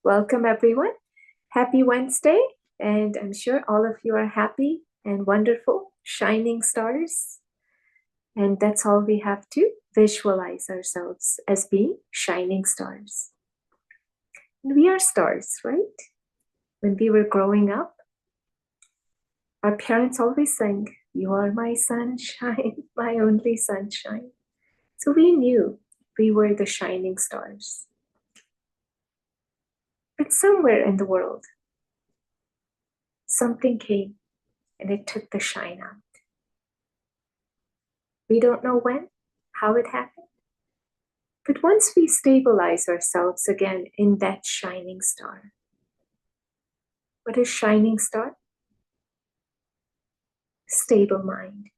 Welcome, everyone. Happy Wednesday. And I'm sure all of you are happy and wonderful, shining stars. And that's all we have to visualize ourselves as being shining stars. And we are stars, right? When we were growing up, our parents always sang, "You are my sunshine, my only sunshine." So we knew we were the shining stars. But somewhere in the world, something came and it took the shine out. We don't know when, how it happened. But once we stabilize ourselves again in that shining star, what is shining star? Stable mind.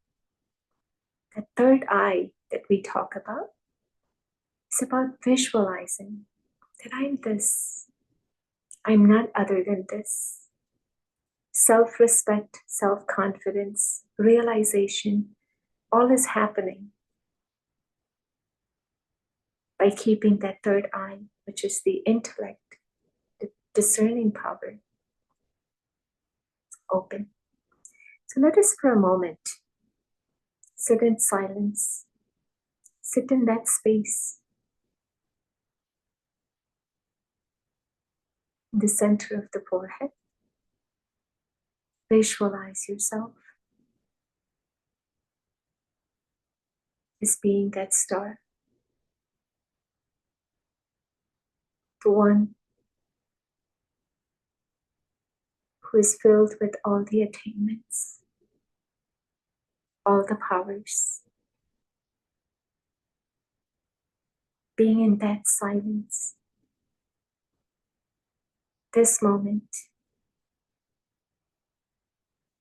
That third eye that we talk about is about visualizing that I'm this. I'm not other than this. Self-respect, self-confidence, realization, all is happening by keeping that third eye, which is the intellect, the discerning power, open. So let us for a moment sit in silence, sit in that space, in the center of the forehead. Visualize yourself as being that star, the one who is filled with all the attainments, all the powers. Being in that silence, this moment,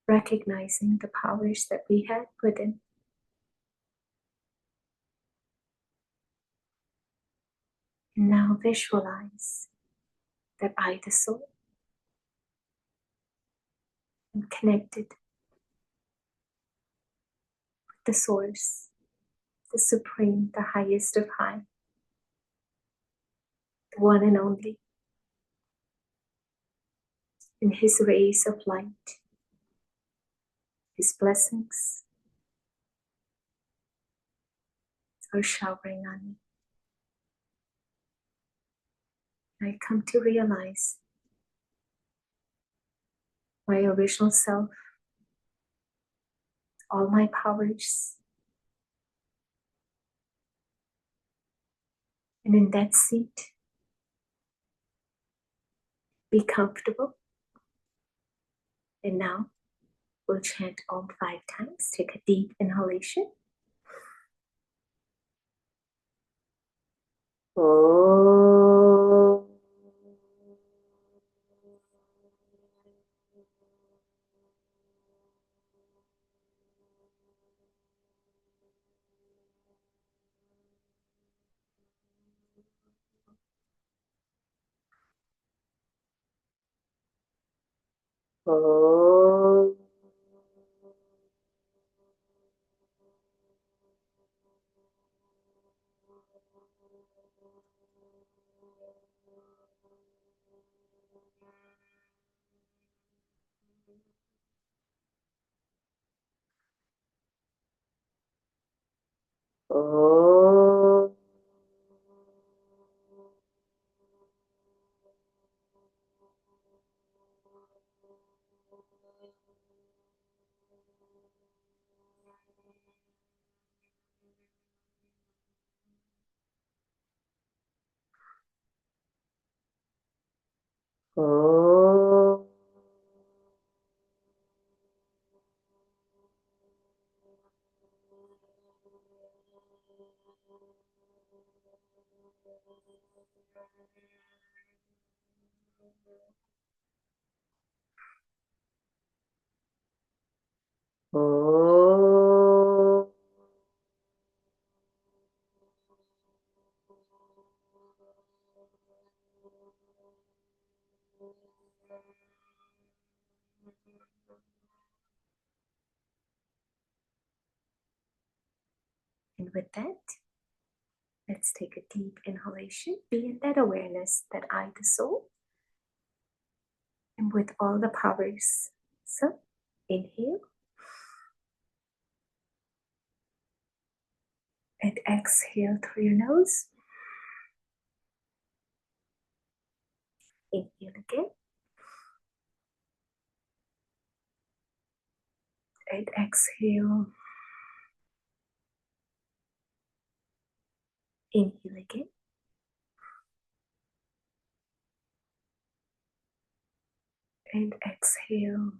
recognizing the powers that we had within. And now visualize that I, the soul, am connected with the source, the supreme, the highest of high, the one and only, in his rays of light, his blessings are showering on me. I come to realize my original self, all my powers. And in that seat, be comfortable. And now we'll chant Om 5 times. Take a deep inhalation. Om. Om. Om. Om. Om. And with that, let's take a deep inhalation. Be in that awareness that I, the soul, and with all the powers. So, inhale and exhale through your nose. Inhale again and exhale. Inhale again and exhale.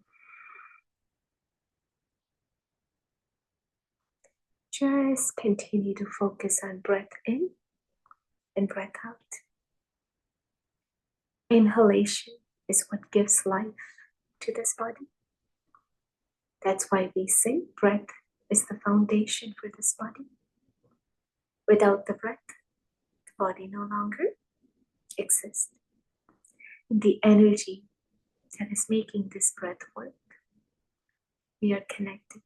Just continue to focus on breath in and breath out. Inhalation is what gives life to this body. That's why we say breath is the foundation for this body. Without the breath, the body no longer exists. The energy that is making this breath work, we are connected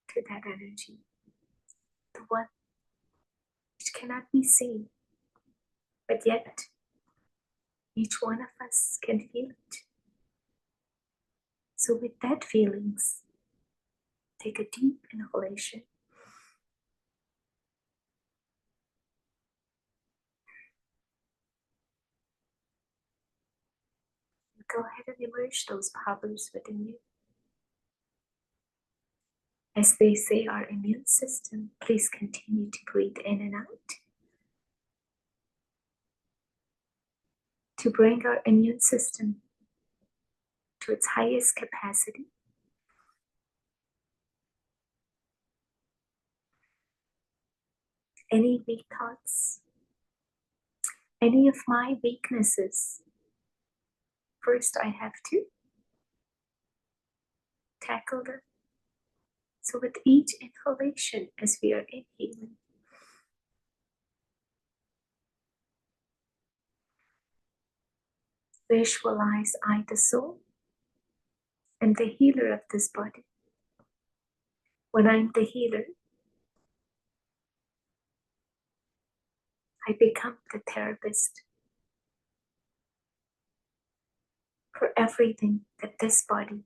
to that energy, the one which cannot be seen, but yet each one of us can feel it. So with that feelings, take a deep inhalation. Go ahead and emerge those powers within you. As they say, our immune system, please continue to breathe in and out to bring our immune system to its highest capacity. Any weak thoughts, any of my weaknesses, first I have to tackle them. So with each inhalation, as we are inhaling, visualize I, the soul, and the healer of this body. When I'm the healer, I become the therapist for everything that this body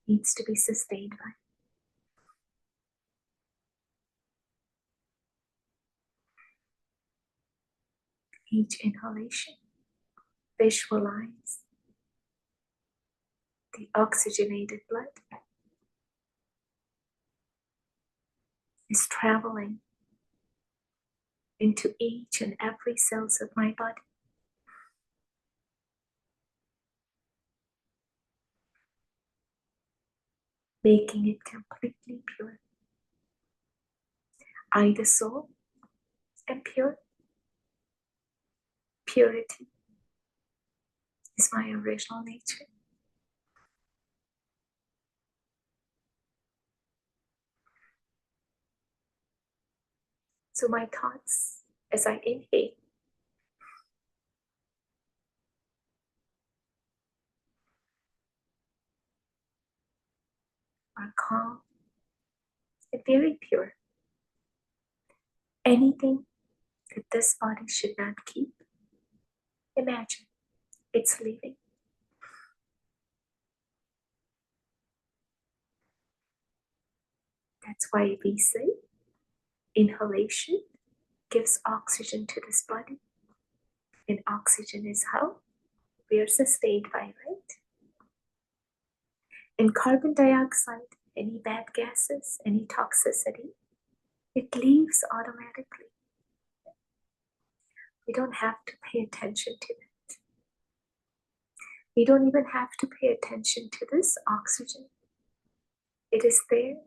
needs to be sustained by. Each inhalation, visualize the oxygenated blood is traveling into each and every cells of my body. Making it completely pure. I, the soul, am pure. Purity is my original nature. So my thoughts, as I inhale, are calm and very pure. Anything that this body should not keep, imagine it's leaving. That's why we say inhalation gives oxygen to this body. And oxygen is how we are sustained by, right? And carbon dioxide, any bad gases, any toxicity, it leaves automatically. We don't have to pay attention to it. We don't even have to pay attention to this oxygen. It is there.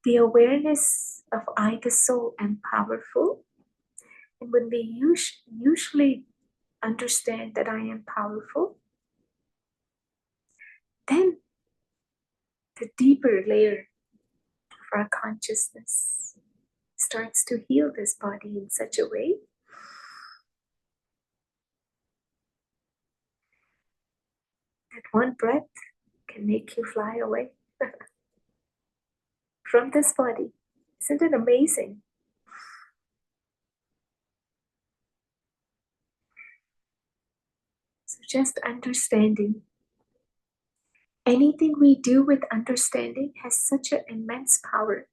The awareness of I, the soul, am powerful. And when we usually understand that I am powerful, then the deeper layer of our consciousness starts to heal this body in such a way that one breath can make you fly away from this body. Isn't it amazing? So just understanding. Anything we do with understanding has such an immense power.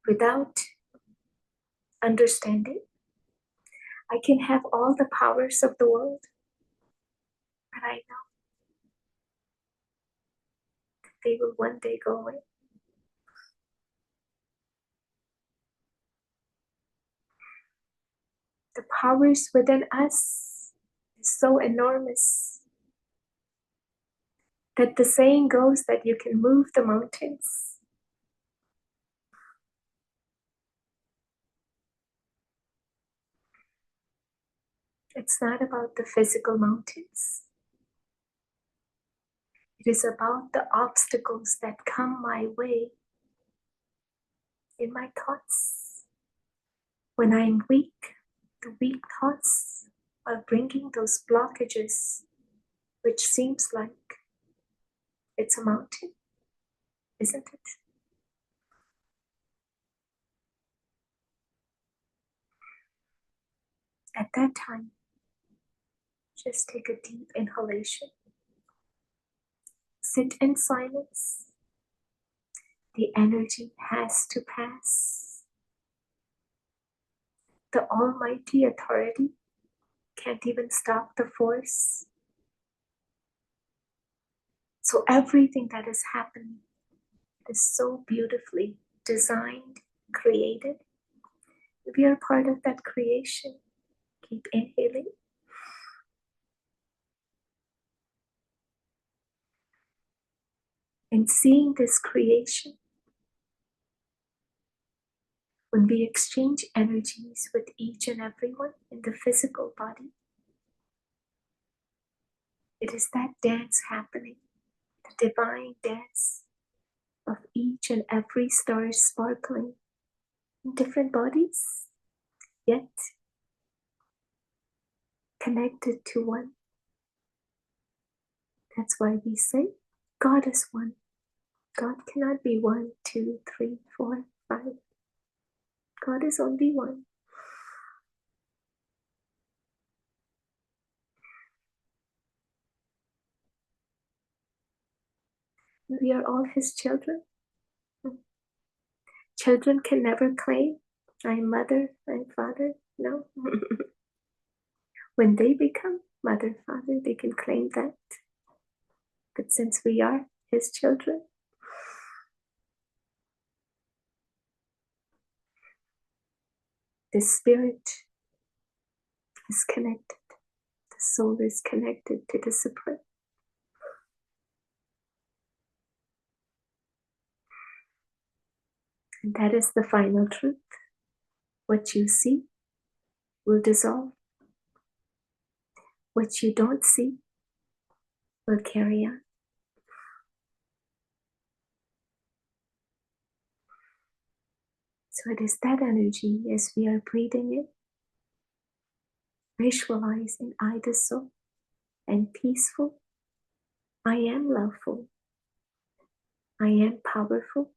Without understanding, I can have all the powers of the world, but I know that they will one day go away. The powers within us is so enormous that the saying goes that you can move the mountains. It's not about the physical mountains. It is about the obstacles that come my way in my thoughts. When I'm weak, the weak thoughts are bringing those blockages, which seems like it's a mountain, isn't it? At that time, just take a deep inhalation. Sit in silence. The energy has to pass. The Almighty Authority can't even stop the force. So everything that is happening is so beautifully designed, created. We are part of that creation. Keep inhaling. And seeing this creation, when we exchange energies with each and everyone in the physical body, it is that dance happening, the divine dance of each and every star sparkling in different bodies, yet connected to one. That's why we say God is one. God cannot be 1, 2, 3, 4, 5. God is only one. We are all His children. Children can never claim, I'm mother, I'm father. No. When they become mother, father, they can claim that. But since we are His children, the spirit is connected. The soul is connected to the Supreme. And that is the final truth. What you see will dissolve. What you don't see will carry on. So it is that energy as we are breathing in, visualizing I the soul and peaceful. I am loveful. I am powerful.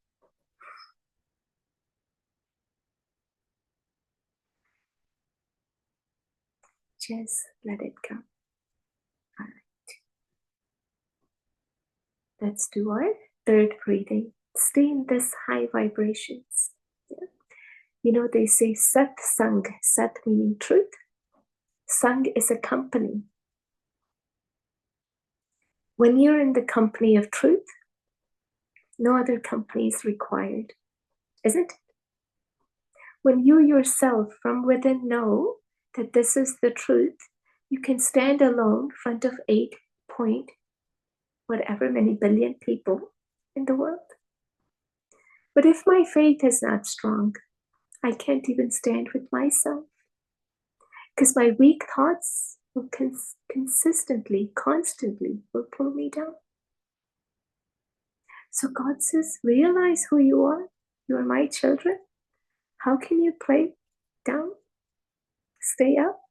Just let it come. All right. Let's do our third breathing. Stay in this high vibrations. Yeah. You know, they say Sat Sang, Sat meaning truth. Sang is a company. When you're in the company of truth, no other company is required, isn't it? When you yourself from within know that this is the truth, you can stand alone in front of 8 point whatever many billion people in the world. But if my faith is not strong, I can't even stand with myself because my weak thoughts will consistently, constantly will pull me down. So God says, realize who you are. You are my children. How can you play down? Stay up,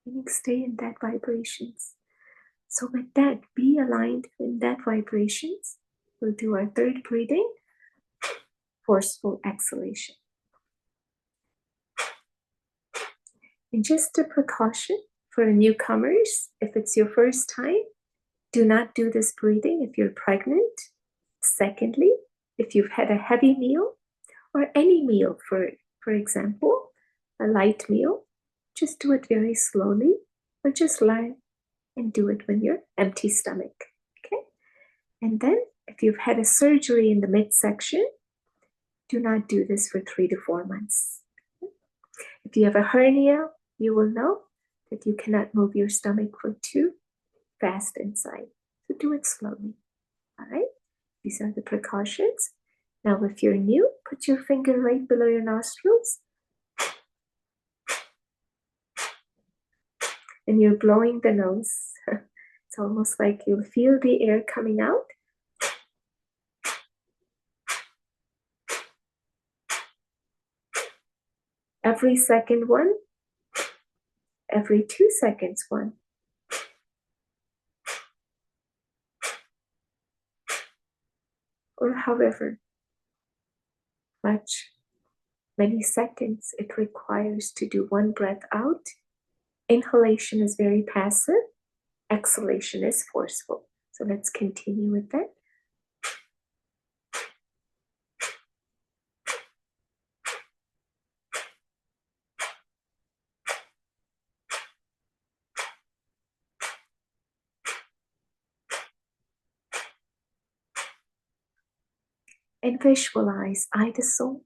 meaning stay in that vibrations. So with that, be aligned in that vibrations. We'll do our third breathing, forceful exhalation. And just a precaution for newcomers, if it's your first time, do not do this breathing if you're pregnant. Secondly, if you've had a heavy meal or any meal, for example, a light meal, just do it very slowly, or just learn and do it when you're empty stomach. Okay? And then if you've had a surgery in the midsection, do not do this for 3 to 4 months. If you have a hernia, you will know that you cannot move your stomach for too fast inside. So do it slowly. All right? These are the precautions. Now, if you're new, put your finger right below your nostrils. And you're blowing the nose. It's almost like you'll feel the air coming out. Every second one. Every 2 seconds one. Or however many seconds it requires to do one breath out. Inhalation is very passive. Exhalation is forceful. So let's continue with that. And visualize I, the soul,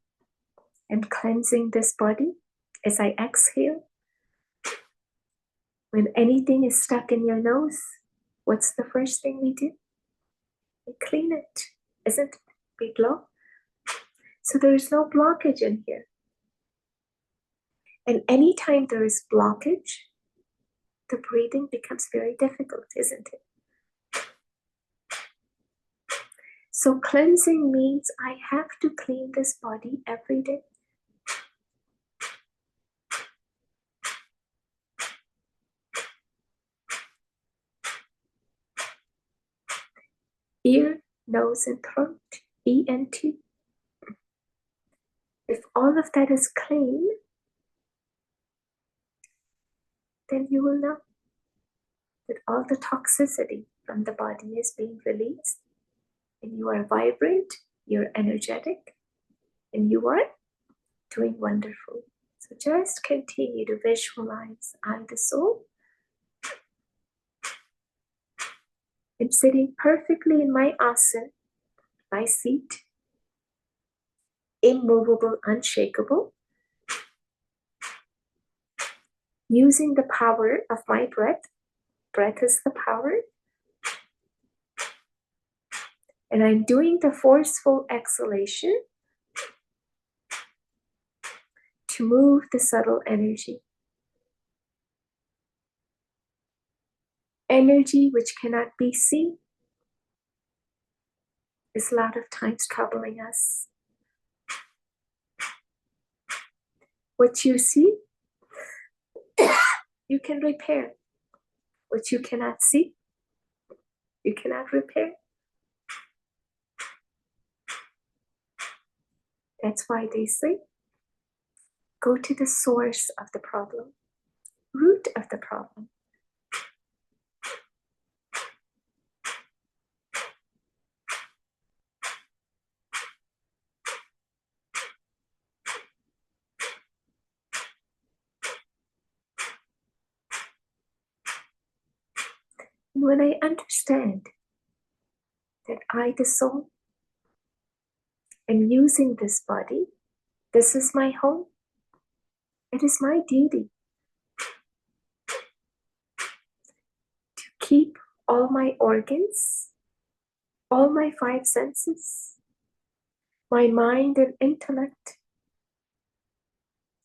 and cleansing this body as I exhale. When anything is stuck in your nose, what's the first thing we do? We clean it, isn't it? We blow. So there is no blockage in here. And anytime there is blockage, the breathing becomes very difficult, isn't it? So cleansing means I have to clean this body every day. Ear, nose, and throat, ENT. If all of that is clean, then you will know that all the toxicity from the body is being released, and you are vibrant, you're energetic, and you are doing wonderful. So just continue to visualize I, the soul. I'm sitting perfectly in my asana, my seat, immovable, unshakable, using the power of my breath. Breath is the power. And I'm doing the forceful exhalation to move the subtle energy. Energy which cannot be seen is a lot of times troubling us. What you see, you can repair. What you cannot see, you cannot repair. That's why they say, go to the source of the problem, root of the problem. And when I understand that I, the soul, am using this body, this is my home, it is my duty to keep all my organs, all my 5 senses, my mind and intellect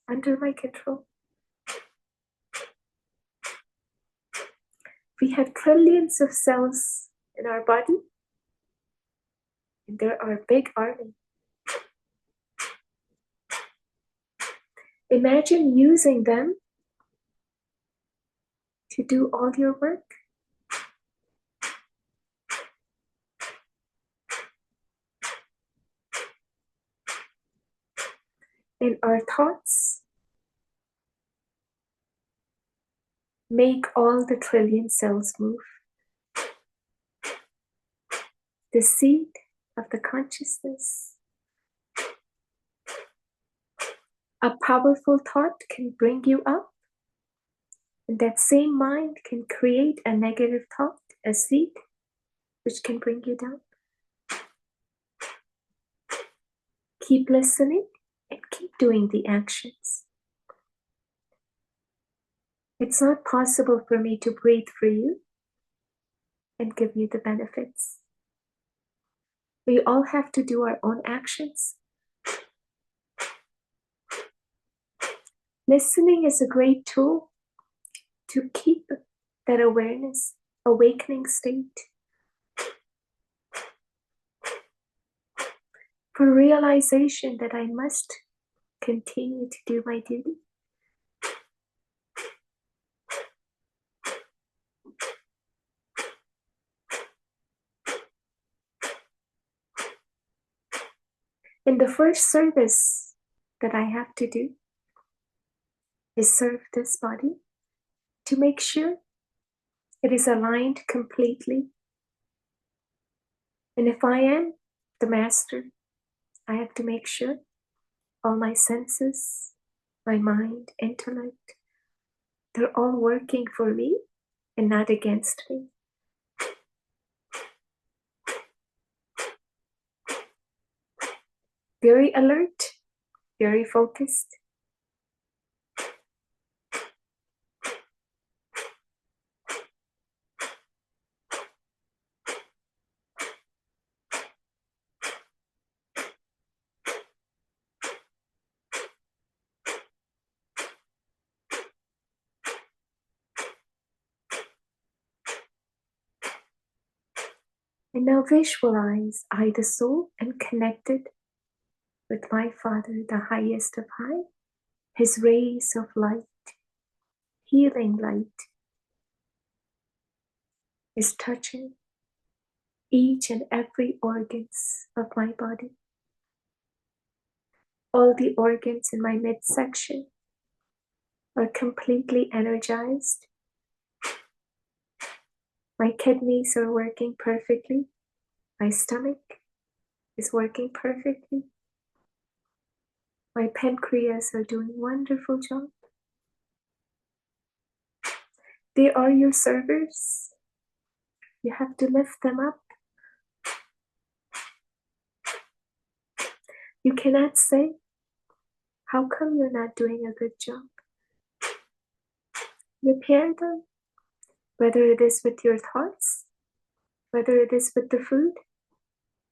under my control. We have trillions of cells in our body, and there are a big army. Imagine using them to do all your work. And our thoughts Make all the trillion cells move. The seed of the consciousness. A powerful thought can bring you up, and that same mind can create a negative thought, a seed, which can bring you down. Keep listening and keep doing the actions. It's not possible for me to breathe for you and give you the benefits. We all have to do our own actions. Listening is a great tool to keep that awareness, awakening state. For realization that I must continue to do my duty. And the first service that I have to do is serve this body to make sure it is aligned completely. And if I am the master, I have to make sure all my senses, my mind, intellect, they're all working for me and not against me. Very alert, very focused. And now visualize I, the soul, am connected with my Father, the highest of high, his rays of light, healing light, is touching each and every organs of my body. All the organs in my midsection are completely energized. My kidneys are working perfectly. My stomach is working perfectly. My pancreas are doing a wonderful job. They are your servers. You have to lift them up. You cannot say, how come you're not doing a good job? Repair them, whether it is with your thoughts, whether it is with the food,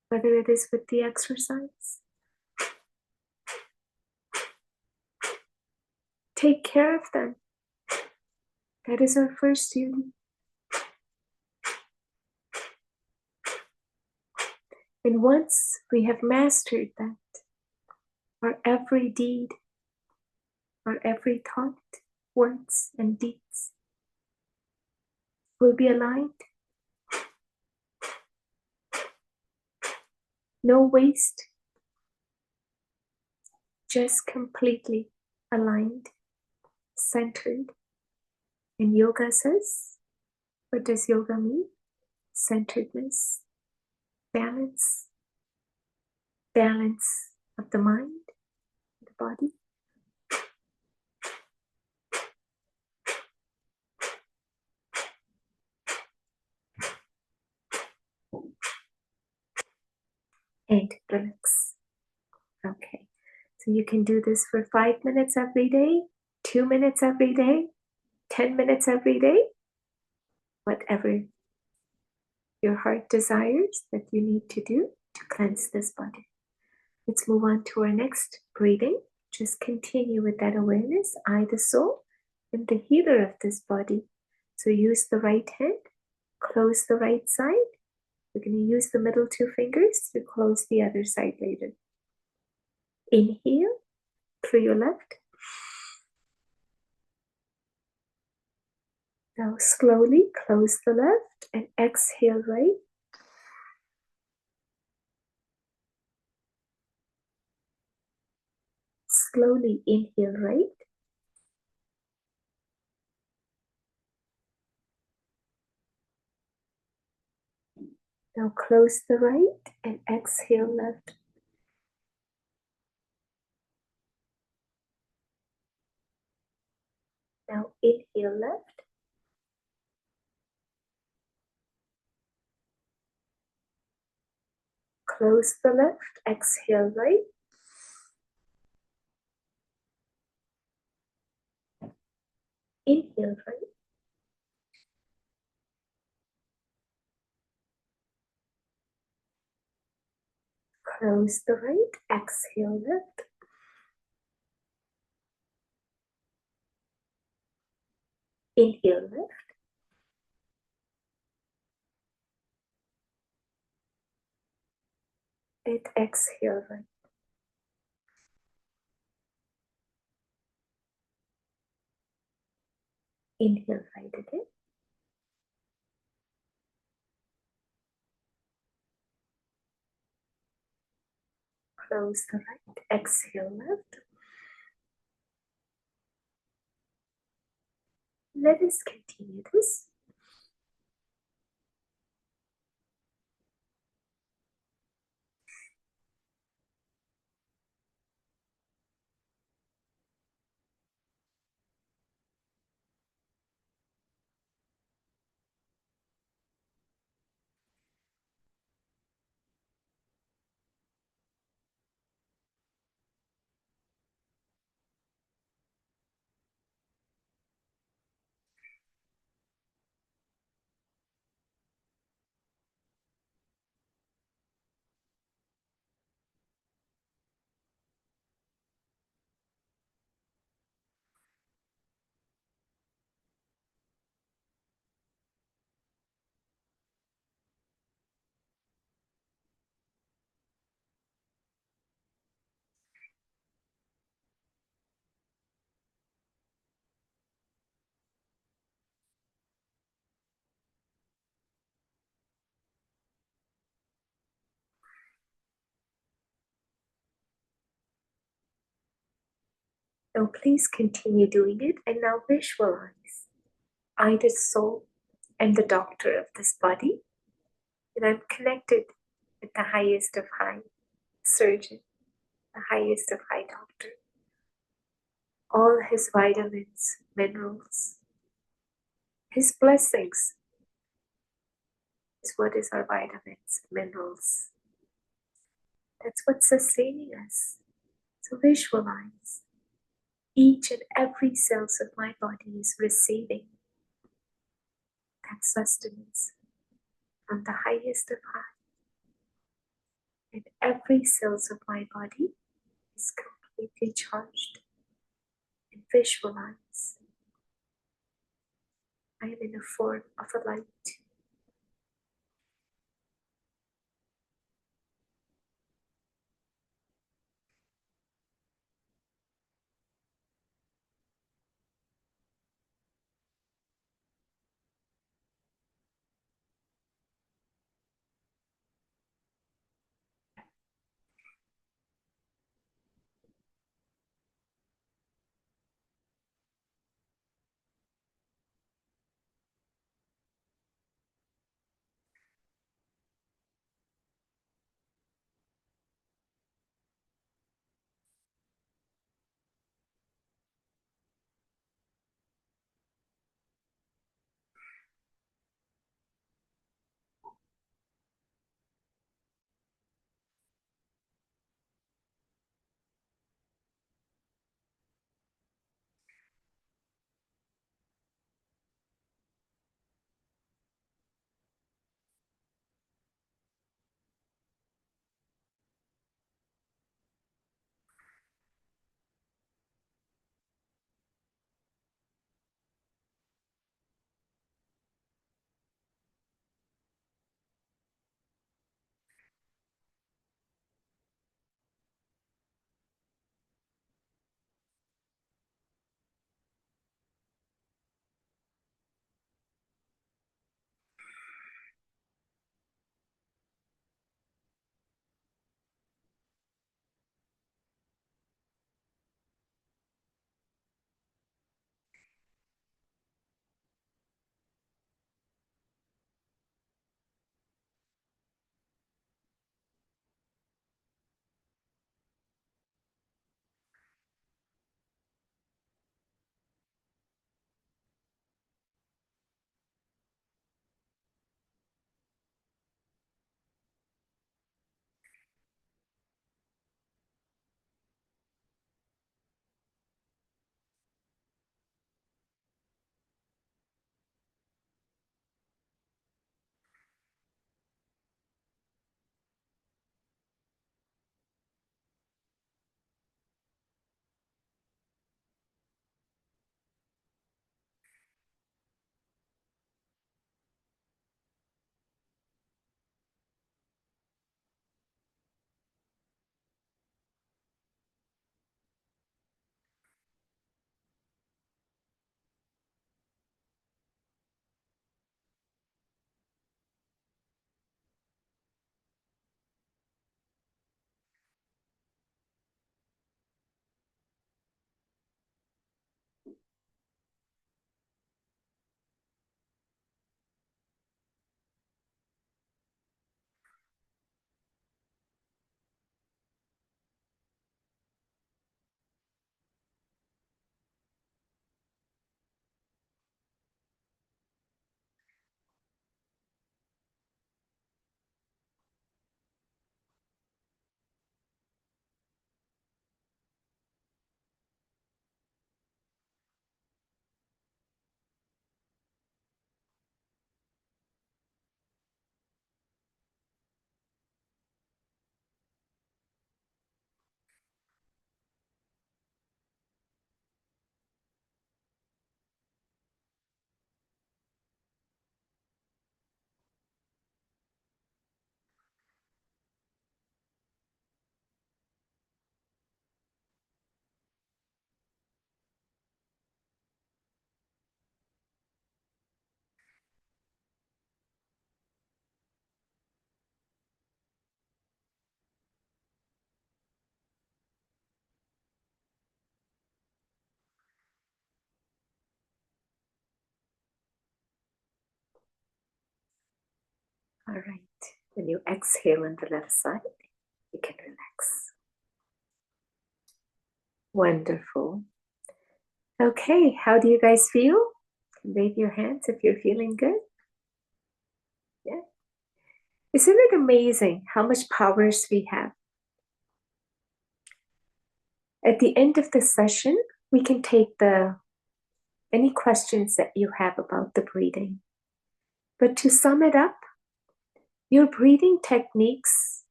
whether it is with the exercise. Take care of them. That is our first duty. And once we have mastered that, our every deed, our every thought, words, and deeds will be aligned. No waste, just completely aligned, centered. And yoga says, what does yoga mean? Centeredness, balance, balance of the mind, the body. And relax. Okay, so you can do this for 5 minutes every day, 2 minutes every day, 10 minutes every day, whatever your heart desires that you need to do to cleanse this body. Let's move on to our next breathing. Just continue with that awareness, I, the soul, and the healer of this body. So use the right hand, close the right side. We're going to use the middle two fingers to close the other side later. Inhale through your left. Now slowly close the left and exhale right. Slowly inhale right. Now close the right and exhale left. Now inhale left. Close the left, exhale right. Inhale right. Close the right, exhale left. Inhale left. And exhale right. Inhale right again. Close the right, exhale left. Let us continue this. Now please continue doing it and now visualize I, the soul, am the doctor of this body, and I'm connected with the highest of high surgeon, the highest of high doctor. All his vitamins, minerals, his blessings is what is our vitamins, minerals. That's what's sustaining us. So visualize each and every cells of my body is receiving that sustenance from the highest of high. And every cells of my body is completely charged. And visualize I am in the form of a light. All right. When you exhale on the left side, you can relax. Wonderful. Okay, how do you guys feel? Wave your hands if you're feeling good. Yeah. Isn't it amazing how much powers we have? At the end of the session, we can take any questions that you have about the breathing. But to sum it up, your breathing techniques,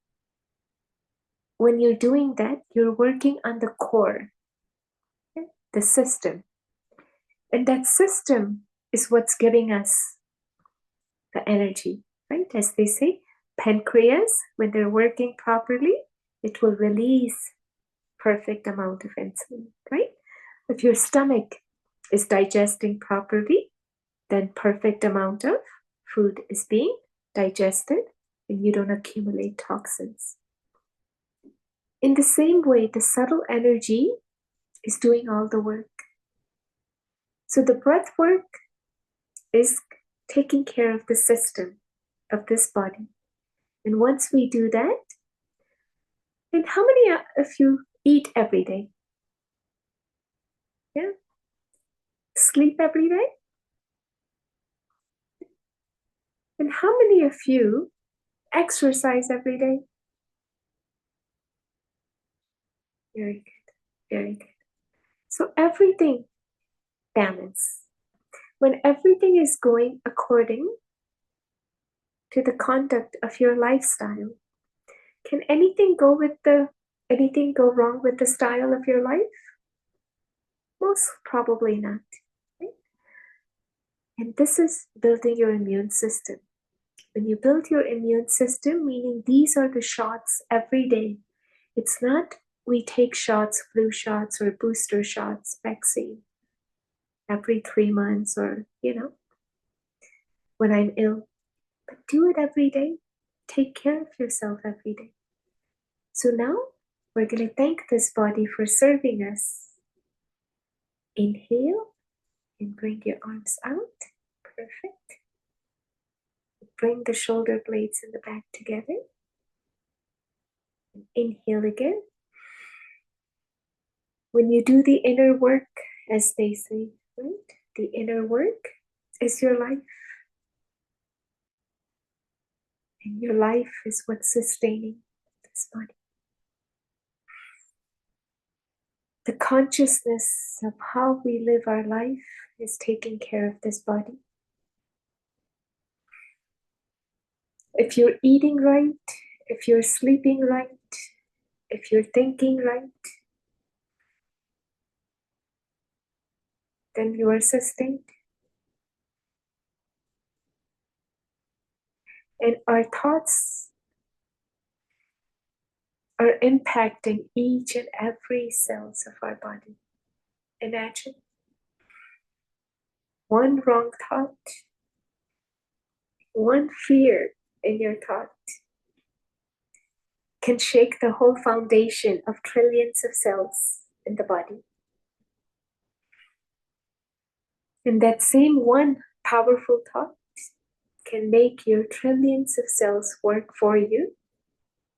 when you're doing that, you're working on the core, the system. And that system is what's giving us the energy, right? As they say, pancreas, when they're working properly, it will release perfect amount of insulin, right? If your stomach is digesting properly, then perfect amount of food is being digested and you don't accumulate toxins. In the same way, the subtle energy is doing all the work. So the breath work is taking care of the system of this body. And once we do that, then how many of you eat every day? Yeah? Sleep every day? And how many of you exercise every day? Very good. Very good. So everything balance. When everything is going according to the conduct of your lifestyle, can anything go wrong with the style of your life? Most probably not. Right? And this is building your immune system. When you build your immune system, meaning these are the shots every day. It's not we take shots, flu shots or booster shots, vaccine every 3 months or, when I'm ill. But do it every day. Take care of yourself every day. So now we're going to thank this body for serving us. Inhale and bring your arms out. Perfect. Bring the shoulder blades in the back together. And inhale again. When you do the inner work, as they say, right? The inner work is your life. And your life is what's sustaining this body. The consciousness of how we live our life is taking care of this body. If you're eating right, if you're sleeping right, if you're thinking right, then you are sustained. And our thoughts are impacting each and every cells of our body. Imagine one wrong thought, one fear in your thought can shake the whole foundation of trillions of cells in the body. And that same one powerful thought can make your trillions of cells work for you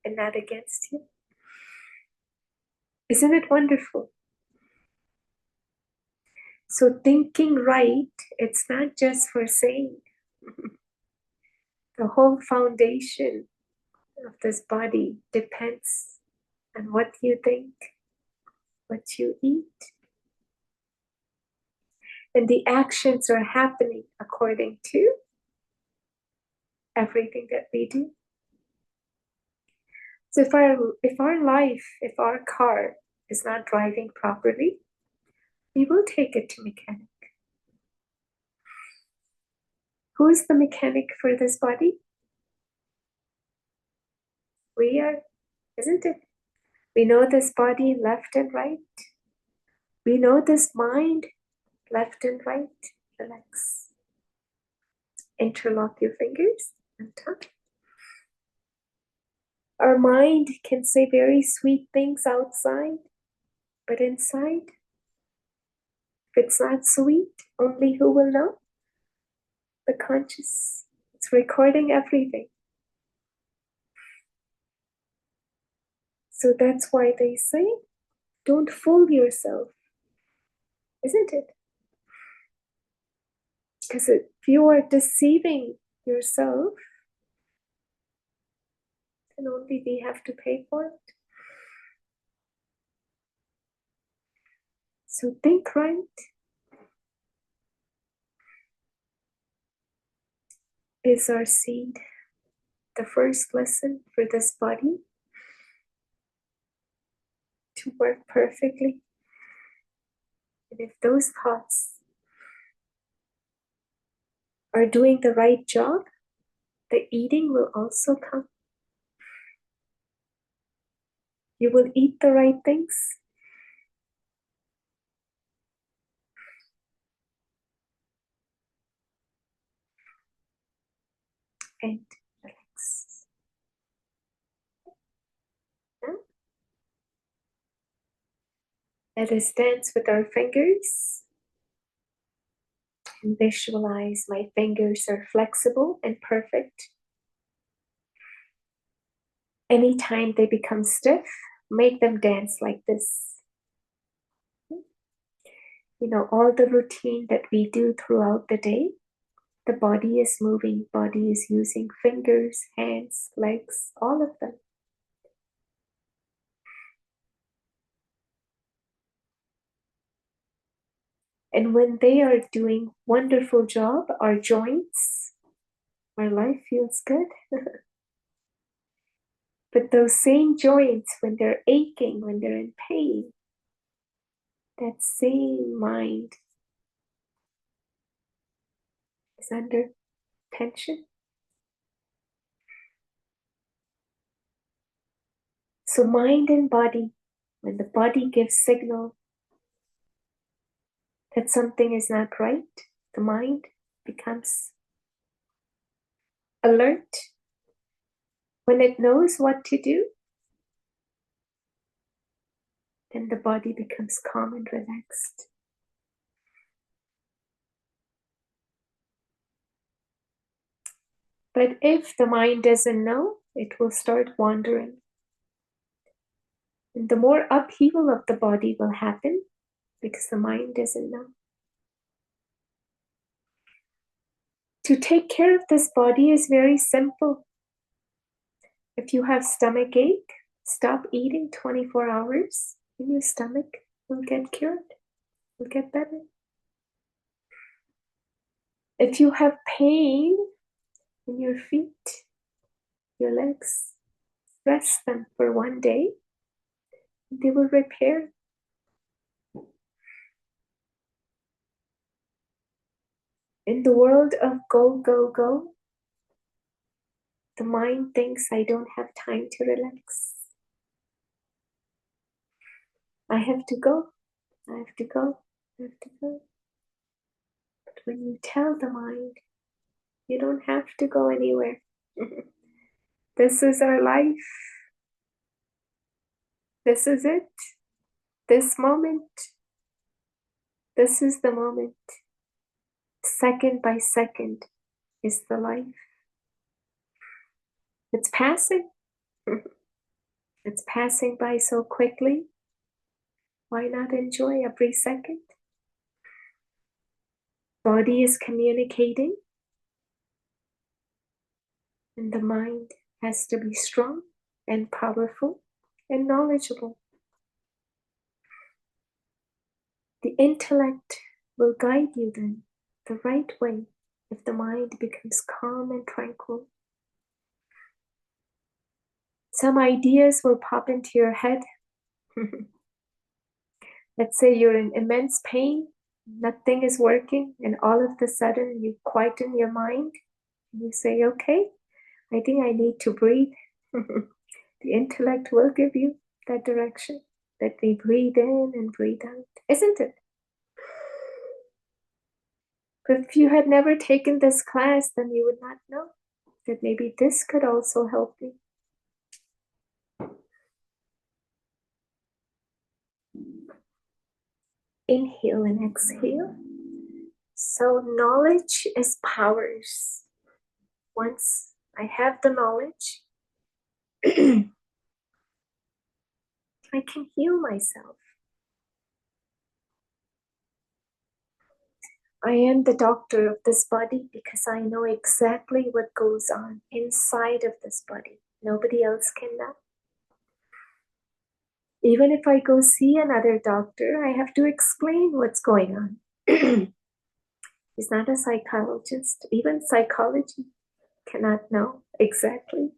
and not against you. Isn't it wonderful? So thinking right, it's not just for saying. The whole foundation of this body depends on what you think, what you eat. And the actions are happening according to everything that we do. So if our car is not driving properly, we will take it to mechanic. Who is the mechanic for this body? We are, isn't it? We know this body left and right. We know this mind left and right. Relax. Interlock your fingers and top. Our mind can say very sweet things outside, but inside, if it's not sweet, only who will know? The conscious. It's recording everything. So that's why they say, don't fool yourself, isn't it? Because if you are deceiving yourself, then only we have to pay for it. So think right. Is our seed the first lesson for this body to work perfectly? And if those thoughts are doing the right job, the eating will also come. You will eat the right things, and relax. Now, let us dance with our fingers and visualize my fingers are flexible and perfect. Anytime they become stiff, make them dance like this. You know, all the routine that we do throughout the day, the body is moving, body is using fingers, hands, legs, all of them. And when they are doing wonderful job, our joints, our life feels good. But those same joints, when they're aching, when they're in pain, that same mind is under tension. So mind and body, when the body gives signal that something is not right, the mind becomes alert. When it knows what to do, then the body becomes calm and relaxed. But if the mind doesn't know, it will start wandering. And the more upheaval of the body will happen because the mind doesn't know. To take care of this body is very simple. If you have stomach ache, stop eating 24 hours and your stomach will get cured, will get better. If you have pain in your feet, your legs, rest them for one day, they will repair. In the world of go, go, go, the mind thinks I don't have time to relax. I have to go, I have to go, I have to go. But when you tell the mind, you don't have to go anywhere. This is our life. This is it. This moment. This is the moment. Second by second is the life. It's passing. It's passing by so quickly. Why not enjoy every second? Body is communicating, and the mind has to be strong and powerful and knowledgeable. The intellect will guide you then the right way if the mind becomes calm and tranquil. Some ideas will pop into your head. Let's say you're in immense pain, nothing is working, and all of a sudden you quieten your mind. You say, okay, I think I need to breathe. The intellect will give you that direction. Let me breathe in and breathe out, isn't it? But if you had never taken this class, then you would not know that maybe this could also help me. Inhale and exhale. So knowledge is powers. Once I have the knowledge, I can heal myself. I am the doctor of this body because I know exactly what goes on inside of this body. Nobody else can know. Even if I go see another doctor, I have to explain what's going on. He's not a psychologist. Even psychology cannot know exactly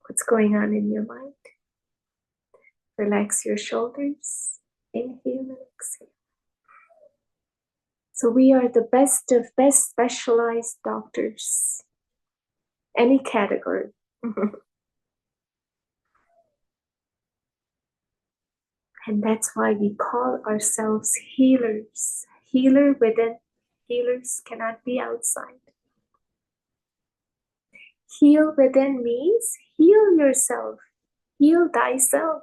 what's going on in your mind. Relax your shoulders. Inhale and exhale. So we are the best of best specialized doctors. Any category. And that's why we call ourselves healers. Healer within. Healers cannot be outside. Heal within means heal yourself. Heal thyself.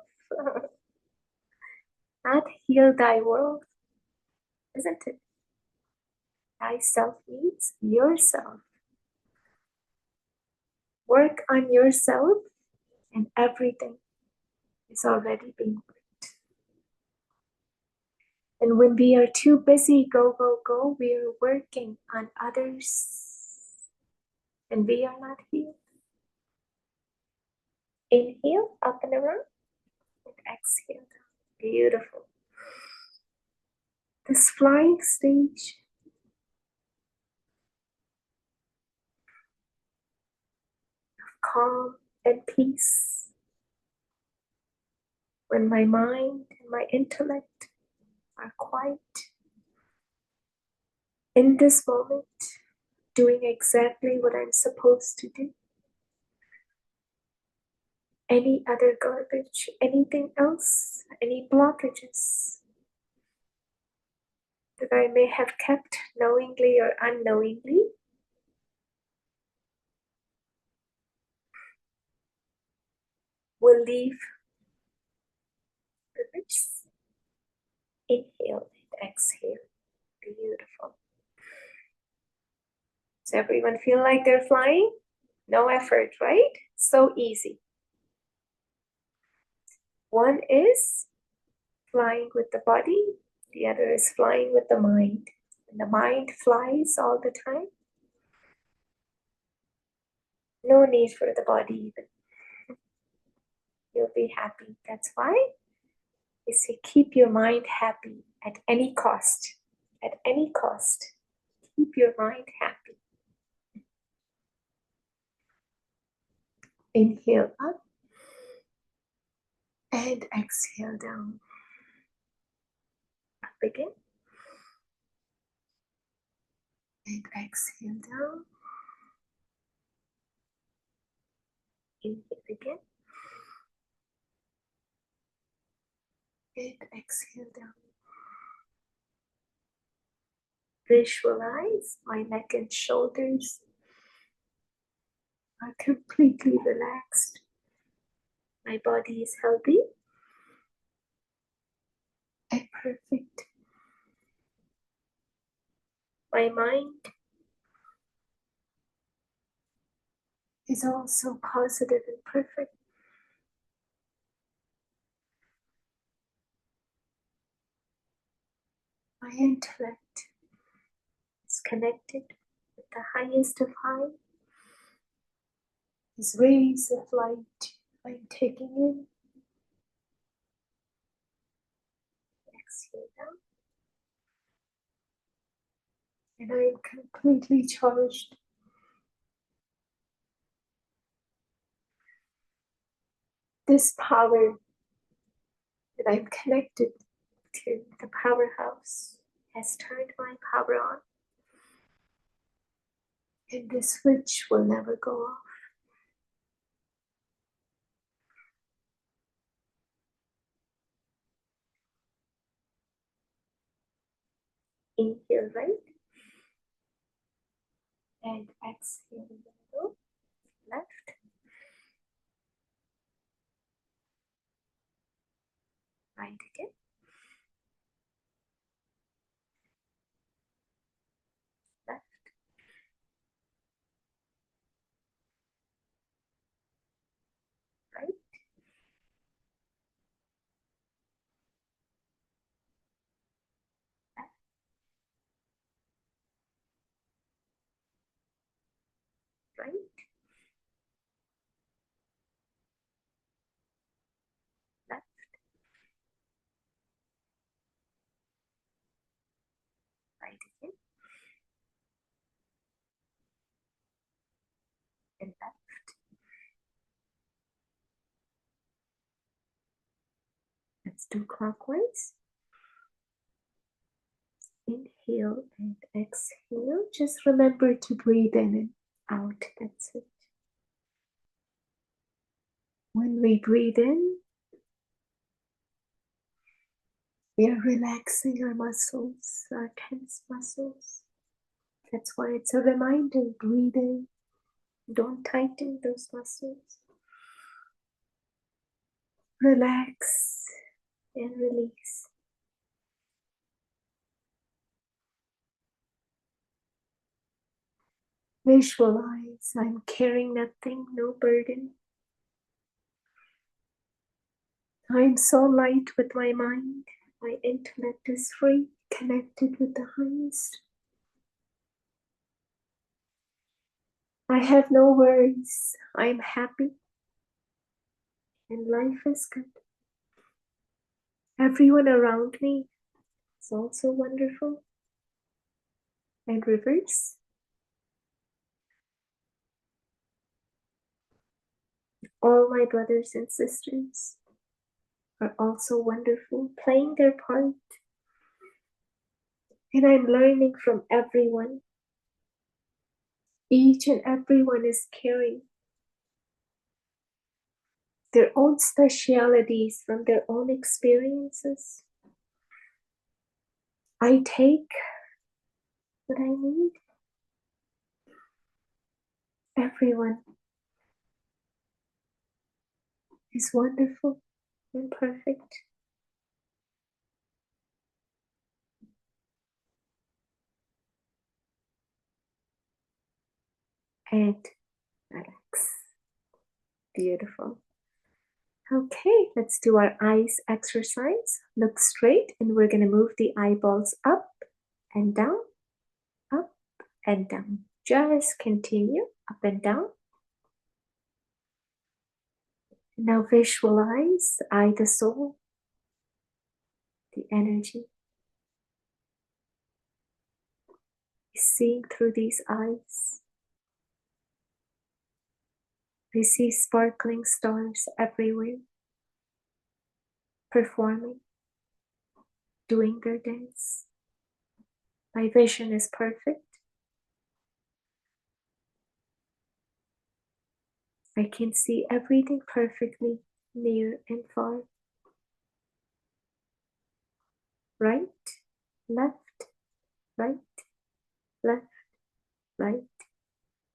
Not heal thy world, isn't it? Thyself means yourself. Work on yourself and everything is already being worked. And when we are too busy, go, go, go, we are working on others and we are not healed. Inhale, up and around, and exhale down. Beautiful. This flying stage of calm and peace, when my mind and my intellect are quiet, in this moment, doing exactly what I'm supposed to do. Any other garbage, anything else, any blockages that I may have kept knowingly or unknowingly, will leave rivers. Inhale and exhale. Beautiful. Does everyone feel like they're flying? No effort, right? So easy. One is flying with the body, the other is flying with the mind. When the mind flies all the time, no need for the body even. You'll be happy. That's why they say keep your mind happy at any cost. At any cost. Keep your mind happy. Inhale up and exhale down. Up again. And exhale down. Inhale again. And exhale down. Visualize my neck and shoulders are completely relaxed. My body is healthy and perfect. My mind is also positive and perfect. My intellect is connected with the highest of high. These rays of light I'm taking in. Exhale down. And I am completely charged. This power that I'm connected to, the powerhouse, has turned my power on. And this switch will never go off. Inhale right and exhale in the middle, left, right again, left, right, right again. And left. Let's do clockwise. Inhale and exhale. Just remember to breathe in and out. That's it. When we breathe in, we are relaxing our muscles, our tense muscles. That's why it's a reminder, breathe in. Don't tighten those muscles. Relax and release. Visualize I'm carrying nothing, no burden. I'm so light with my mind. My intellect is free, connected with the highest. I have no worries. I'm happy. And life is good. Everyone around me is also wonderful. And reverse. All my brothers and sisters are also wonderful, playing their part. And I'm learning from everyone. Each and everyone is carrying their own specialities from their own experiences. I take what I need. Everyone is wonderful and perfect. And relax. Beautiful. Okay, let's do our eyes exercise. Look straight, and we're going to move the eyeballs up and down, up and down. Just continue up and down. Now visualize the soul, the energy. Seeing through these eyes. We see sparkling stars everywhere, performing, doing their dance. My vision is perfect. I can see everything perfectly, near and far. Right, left, right, left, right,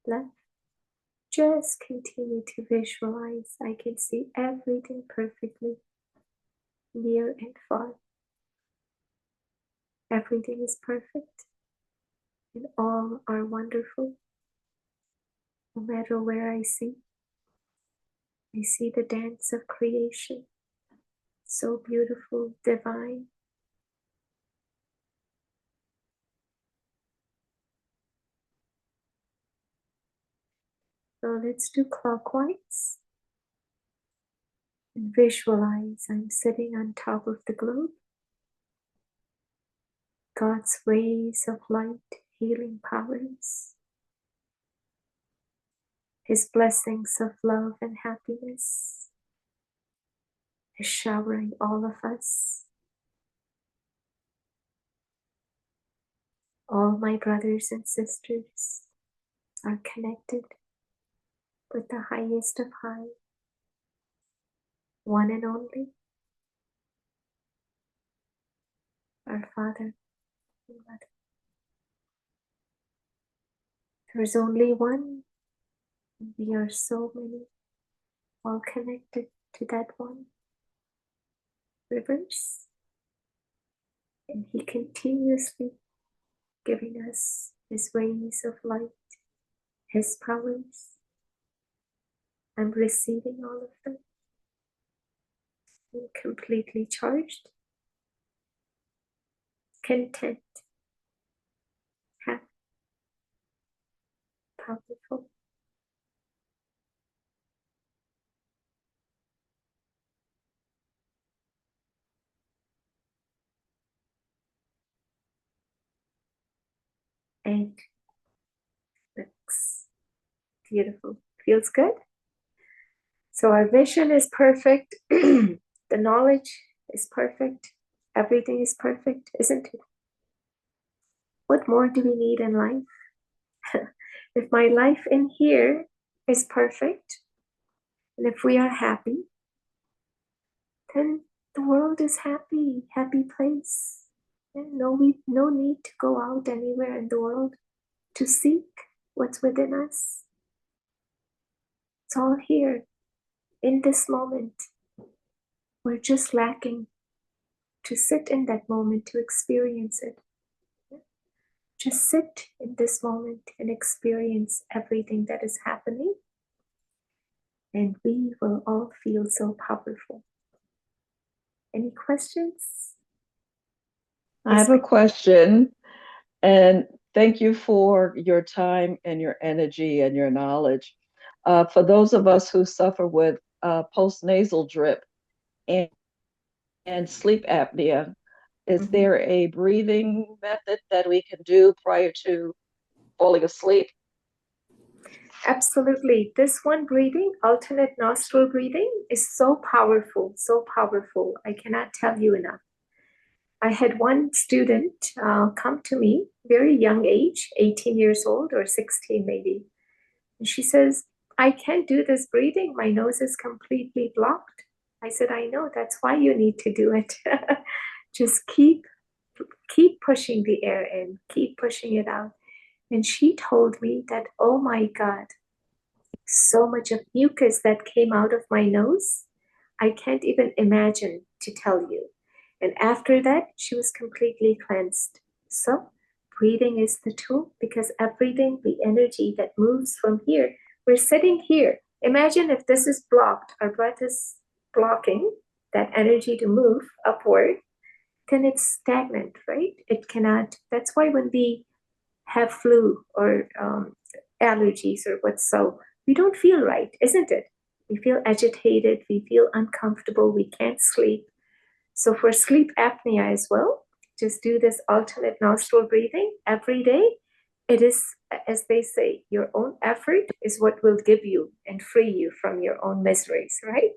left. Just continue to visualize. I can see everything perfectly, near and far. Everything is perfect, and all are wonderful. No matter where I see the dance of creation. So beautiful, divine. So let's do clockwise. And visualize I'm sitting on top of the globe. God's rays of light, healing powers. His blessings of love and happiness is showering all of us. All my brothers and sisters are connected with the highest of high, one and only, our Father and Mother. There's only one, and we are so many, all connected to that one. Reverse. And He continuously giving us His rays of light, His powers. I'm receiving all of them. I'm completely charged, content, happy, powerful. And looks beautiful. Feels good. So our vision is perfect. The knowledge is perfect. Everything is perfect, isn't it? What more do we need in life? If my life in here is perfect, and if we are happy, then the world is happy, happy place. And no need to go out anywhere in the world to seek what's within us. It's all here in this moment. We're just lacking to sit in that moment to experience it. Just sit in this moment and experience everything that is happening, and we will all feel so powerful. Any questions? I have a question, and thank you for your time and your energy and your knowledge. For those of us who suffer with postnasal drip and, and sleep apnea, is there a breathing method that we can do prior to falling asleep? Absolutely. This one breathing, alternate nostril breathing, is so powerful, so powerful. I cannot tell you enough. I had one student come to me, very young age, 18 years old or 16 maybe. And she says, I can't do this breathing. My nose is completely blocked. I said, I know, that's why you need to do it. Just keep pushing the air in, keep pushing it out. And she told me that, oh my God, so much of mucus that came out of my nose. I can't even imagine to tell you. And after that, she was completely cleansed. So, breathing is the tool because everything, the energy that moves from here, we're sitting here. Imagine if this is blocked, our breath is blocking that energy to move upward, then it's stagnant, right? It cannot. That's why when we have flu or allergies or what's so, we don't feel right, isn't it? We feel agitated, we feel uncomfortable, we can't sleep. So for sleep apnea as well, just do this alternate nostril breathing every day. It is, as they say, your own effort is what will give you and free you from your own miseries, right?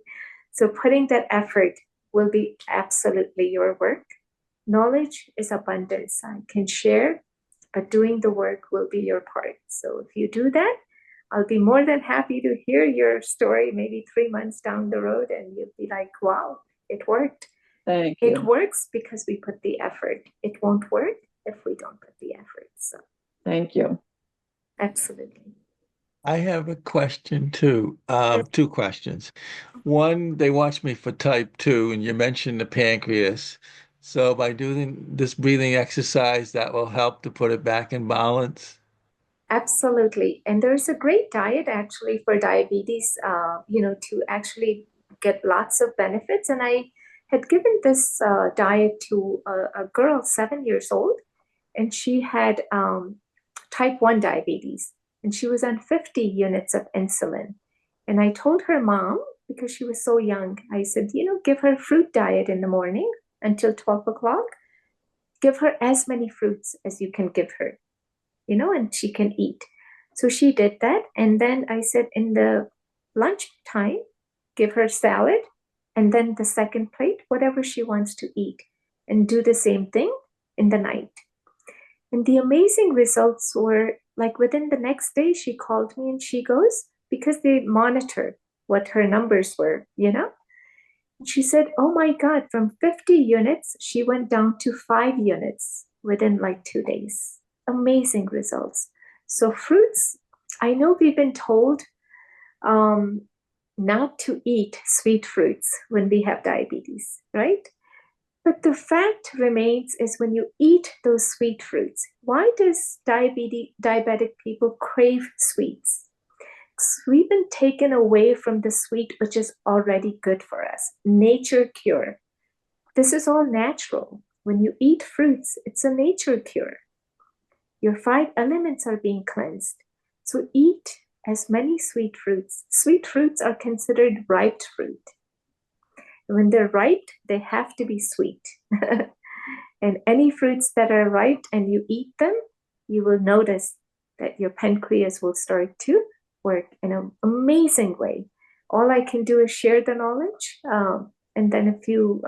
So putting that effort will be absolutely your work. Knowledge is abundance. I can share, but doing the work will be your part. So if you do that, I'll be more than happy to hear your story maybe 3 months down the road, and you'll be like, wow, it worked. Thank It you. works because we put the effort. It won't work if we don't put the effort. So, Thank you. absolutely. I have a question too. Two questions. One, they watched me for type 2, and you mentioned the pancreas. So by doing this breathing exercise, that will help to put it back in balance. Absolutely. And there's a great diet actually for diabetes, to actually get lots of benefits. And I had given this diet to a girl, 7 years old, and she had type 1 diabetes, and she was on 50 units of insulin. And I told her mom, because she was so young, I said, give her fruit diet in the morning until 12 o'clock. Give her as many fruits as you can give her, and she can eat. So she did that. And then I said, in the lunch time, give her salad. And then the second plate, whatever she wants to eat. And do the same thing in the night. And the amazing results were like within the next day, she called me and she goes, because they monitor what her numbers were, And she said, oh my God, from 50 units, she went down to 5 units within like 2 days. Amazing results. So, fruits, I know we've been told not to eat sweet fruits when we have diabetes, right? But the fact remains is when you eat those sweet fruits, why does diabetic people crave sweets? We've been taken away from the sweet, which is already good for us. Nature cure. This is all natural. When you eat fruits, it's a nature cure. Your 5 elements are being cleansed. So eat as many sweet fruits. Sweet fruits are considered ripe fruit. When they're ripe, they have to be sweet. And any fruits that are ripe and you eat them, you will notice that your pancreas will start to work in an amazing way. All I can do is share the knowledge, and then if you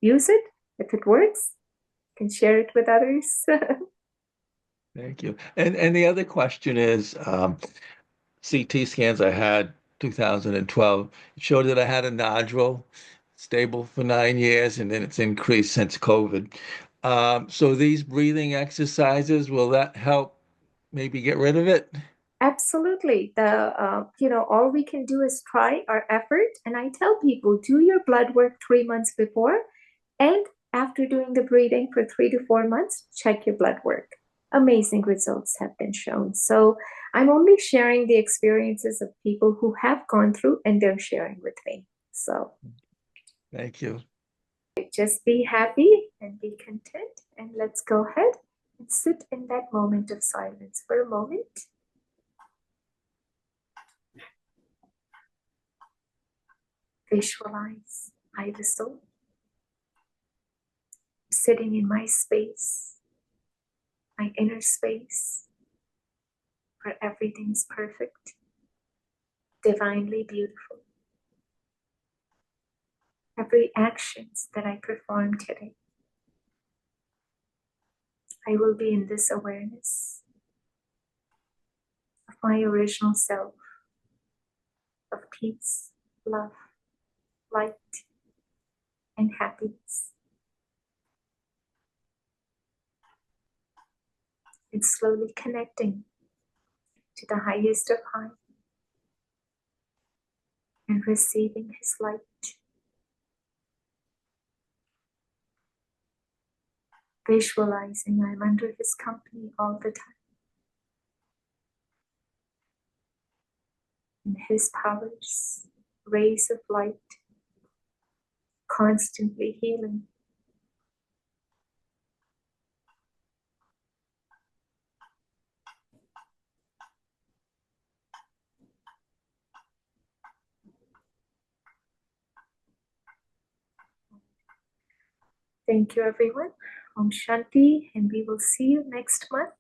use it, if it works, you can share it with others. Thank you. And the other question is, CT scans I had 2012 showed that I had a nodule, stable for 9 years, and then it's increased since COVID. So these breathing exercises, will that help maybe get rid of it? Absolutely. All we can do is try our effort. And I tell people, do your blood work 3 months before, and after doing the breathing for 3 to 4 months, check your blood work. Amazing results have been shown. So I'm only sharing the experiences of people who have gone through, and they're sharing with me. So Thank you. just be happy and be content. And let's go ahead and sit in that moment of silence for a moment. Visualize I, the soul, sitting in my space, my inner space, where everything's perfect, divinely beautiful. Every actions that I perform today, I will be in this awareness of my original self, of peace, love, light, and happiness. And slowly connecting to the highest of high and receiving his light. Visualizing I'm under his company all the time. And his powers, rays of light, constantly healing. Thank you, everyone. Om Shanti, and we will see you next month